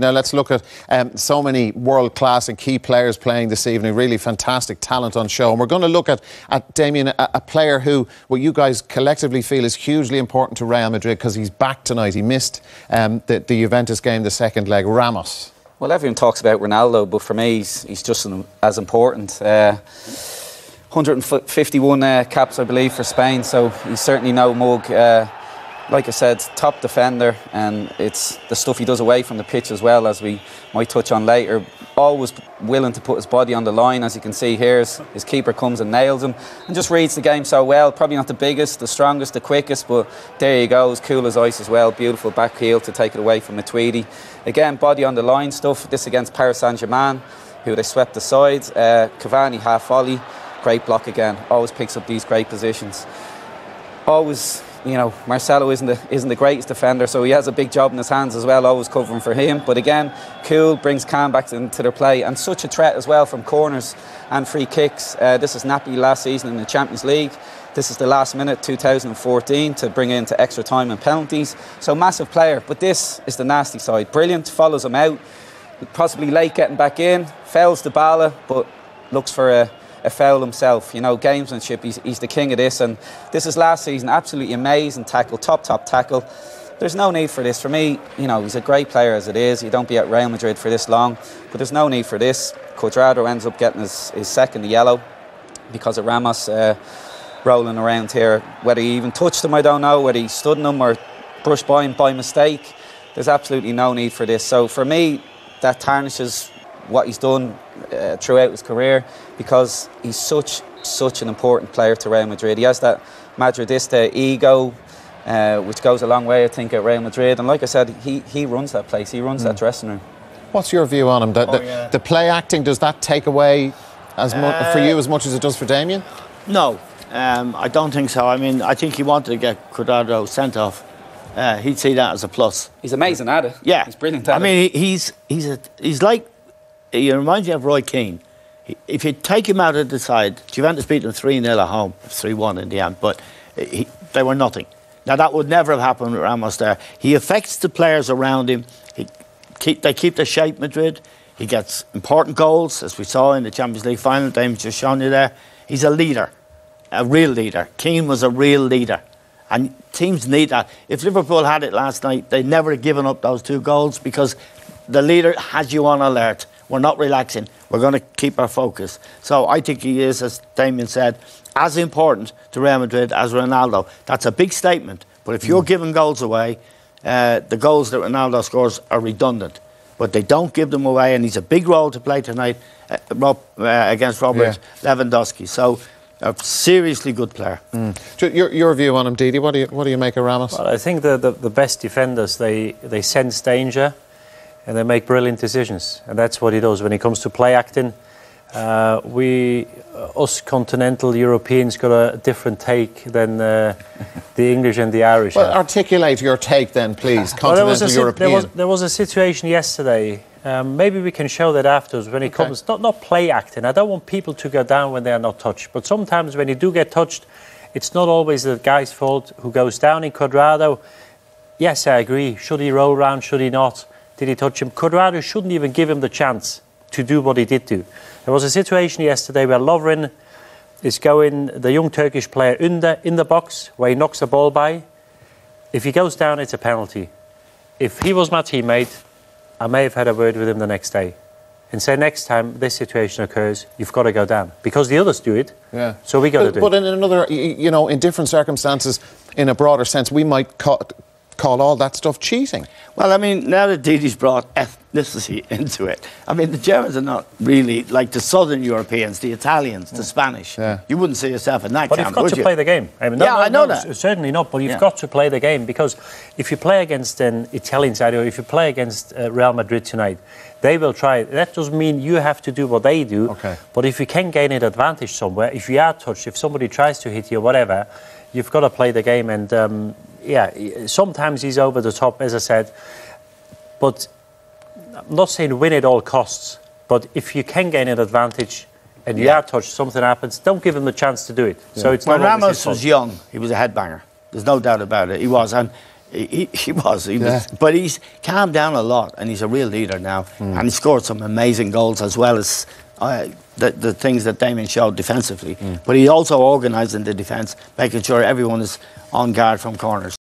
Now let's look at so many world-class and key players playing this evening. Really fantastic talent on show. And we're going to look at Damien, a player who, what you guys collectively feel is hugely important to Real Madrid because he's back tonight. He missed the Juventus game, the second leg. Ramos. Well, everyone talks about Ronaldo, but for me, he's just as important. 151 caps, I believe, for Spain, so he's certainly no mug. Like I said, top defender, and it's the stuff he does away from the pitch as well, as we might touch on later. Always willing to put his body on the line. As you can see here, his keeper comes and nails him and just reads the game so well. Probably not the biggest, the strongest, the quickest, but there you go, as cool as ice as well. Beautiful back heel to take it away from Matuidi. Again, body on the line stuff. This against Paris Saint-Germain, who they swept aside. Cavani half volley, great block again. Always picks up these great positions. Always, you know, Marcelo isn't the greatest defender, so he has a big job in his hands as well, always covering for him. But again, cool, brings calm back into their play, and such a threat as well from corners and free kicks. This is Napoli last season in the Champions League. This is the last minute, 2014, to bring into extra time and penalties. So massive player, but this is the nasty side. Brilliant, follows him out, possibly late getting back in, fouls Dybala, but looks for a foul himself. You know, gamesmanship, he's the king of this, and this is last season, absolutely amazing tackle, top tackle. There's no need for this. For me, you know, he's a great player as it is. You don't be at Real Madrid for this long, but there's no need for this. Cuadrado ends up getting his second yellow because of Ramos rolling around here. Whether he even touched him, I don't know, whether he stood in him or brushed by him by mistake. There's absolutely no need for this. So for me, that tarnishes what he's done throughout his career, because he's such an important player to Real Madrid. He has that Madridista ego, which goes a long way, I think, at Real Madrid. And like I said, he runs that place. He runs that dressing room. What's your view on him? The play acting, does that take away for you as much as it does for Damien? No, I don't think so. I mean, I think he wanted to get Cuadrado sent off. He'd see that as a plus. He's amazing at it. Yeah, he's brilliant at it. I mean, he's like, he reminds you of Roy Keane. If you take him out of the side, Juventus beat them 3-0 at home, 3-1 in the end, but they were nothing. Now, that would never have happened with Ramos there. He affects the players around him. They keep the shape, Madrid. He gets important goals, as we saw in the Champions League final. Dame's just shown you there. He's a leader, a real leader. Keane was a real leader, and teams need that. If Liverpool had it last night, they'd never have given up those 2 goals, because the leader has you on alert. We're not relaxing. We're going to keep our focus. So I think he is, as Damien said, as important to Real Madrid as Ronaldo. That's a big statement. But if you're giving goals away, the goals that Ronaldo scores are redundant. But they don't give them away, and he's a big role to play tonight against Robert Lewandowski. So a seriously good player. Your view on him, Didi? What do you make of Ramos? Well, I think the best defenders, they sense danger, and they make brilliant decisions, and that's what he does when it comes to play acting. Us continental Europeans got a different take than the English and the Irish. Well, articulate your take then, please. Continental European. There was a situation yesterday. Maybe we can show that afterwards when it comes not play acting. I don't want people to go down when they are not touched, but sometimes when you do get touched, it's not always the guy's fault who goes down. In Cuadrado, yes, I agree. Should he roll around? Should he not? Did he touch him? Cuadrado shouldn't even give him the chance to do what he did do. There was a situation yesterday where Lovren is going, the young Turkish player, in the box, where he knocks the ball by. If he goes down, it's a penalty. If he was my teammate, I may have had a word with him the next day and say, next time this situation occurs, you've got to go down. Because the others do it, so we got to do it. But in another, you know, in different circumstances, in a broader sense, we might call all that stuff cheating. Well, I mean, now that Didi's brought ethnicity into it, I mean, the Germans are not really like the Southern Europeans, the Italians, the Spanish. You wouldn't see yourself in that camp, But you've got to play the game. I mean, I know that. Certainly not, but you've got to play the game, because if you play against an Italian side, or if you play against Real Madrid tonight, they will try. That doesn't mean you have to do what they do, but if you can gain an advantage somewhere, if you are touched, if somebody tries to hit you or whatever, you've got to play the game. And yeah, sometimes he's over the top, as I said, but I'm not saying win at all costs, but if you can gain an advantage and you are touched, something happens, don't give him the chance to do it. So it's when not Ramos was young, he was a headbanger. There's no doubt about it. He was, and He was, but he's calmed down a lot, and he's a real leader now, and he scored some amazing goals as well as the things that Damien showed defensively. But he also organised in the defence, making sure everyone is on guard from corners.